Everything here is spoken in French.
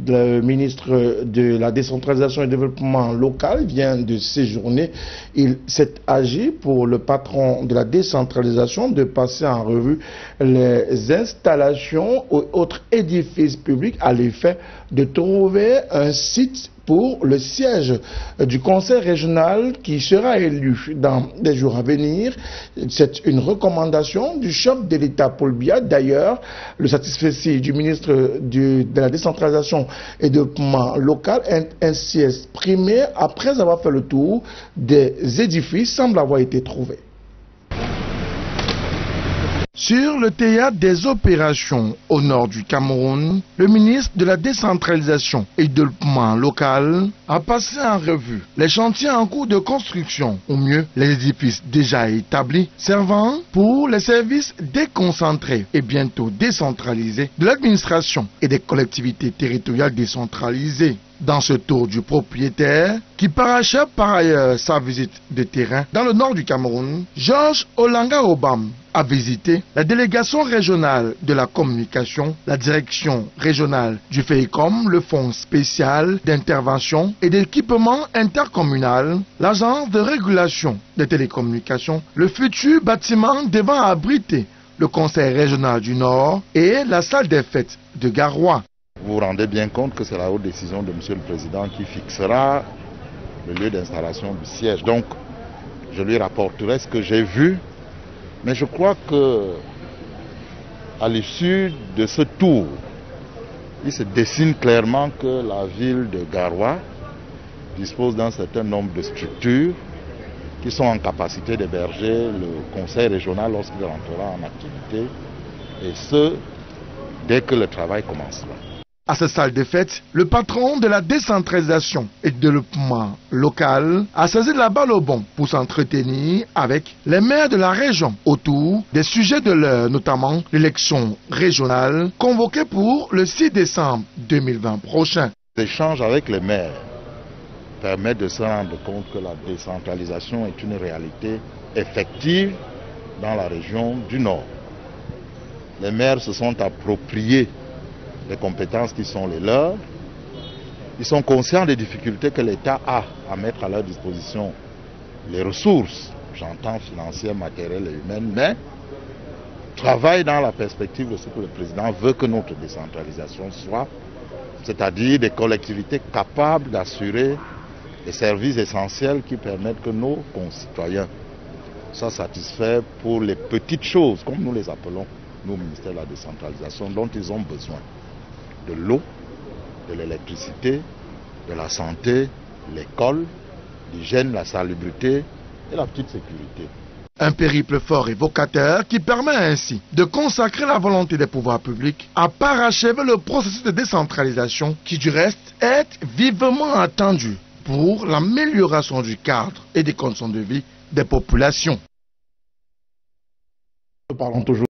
Le ministre de la décentralisation et du développement local vient de séjourner. Il s'est agi pour le patron de la décentralisation de passer en revue les installations ou autres édifices publics à l'effet de trouver un site pour le siège du conseil régional qui sera élu dans les jours à venir. C'est une recommandation du chef de l'État, Paul Biya. D'ailleurs, le satisfait du ministre de la décentralisation et du développement local ainsi exprimé après avoir fait le tour des édifices semble avoir été trouvé. Sur le théâtre des opérations au nord du Cameroun, le ministre de la décentralisation et du développement local a passé en revue les chantiers en cours de construction, ou mieux les édifices déjà établis, servant pour les services déconcentrés et bientôt décentralisés de l'administration et des collectivités territoriales décentralisées. Dans ce tour du propriétaire, qui parachève par ailleurs sa visite de terrain dans le nord du Cameroun, Georges Olanga Obam a visité la délégation régionale de la communication, la direction régionale du FEICOM, le fonds spécial d'intervention et d'équipement intercommunal, l'agence de régulation des télécommunications, le futur bâtiment devant abriter le conseil régional du Nord et la salle des fêtes de Garoua. Vous vous rendez bien compte que c'est la haute décision de M. le Président qui fixera le lieu d'installation du siège. Donc, je lui rapporterai ce que j'ai vu. Mais je crois que, à l'issue de ce tour, il se dessine clairement que la ville de Garoua dispose d'un certain nombre de structures qui sont en capacité d'héberger le conseil régional lorsqu'il rentrera en activité, et ce, dès que le travail commencera. À cette salle de fête, le patron de la décentralisation et du développement local a saisi la balle au bon pour s'entretenir avec les maires de la région autour des sujets de l'heure, notamment l'élection régionale convoquée pour le 6 décembre 2020 prochain. L'échange avec les maires permet de se rendre compte que la décentralisation est une réalité effective dans la région du Nord. Les maires se sont appropriés les compétences qui sont les leurs. Ils sont conscients des difficultés que l'État a à mettre à leur disposition les ressources, j'entends financières, matérielles et humaines, mais travaillent dans la perspective de ce que le président veut que notre décentralisation soit, c'est-à-dire des collectivités capables d'assurer les services essentiels qui permettent que nos concitoyens soient satisfaits pour les petites choses, comme nous les appelons, nous, au ministère de la décentralisation, dont ils ont besoin. De l'eau, de l'électricité, de la santé, l'école, l'hygiène, la salubrité et la petite sécurité. Un périple fort évocateur qui permet ainsi de consacrer la volonté des pouvoirs publics à parachever le processus de décentralisation qui du reste est vivement attendu pour l'amélioration du cadre et des conditions de vie des populations. Nous parlons toujours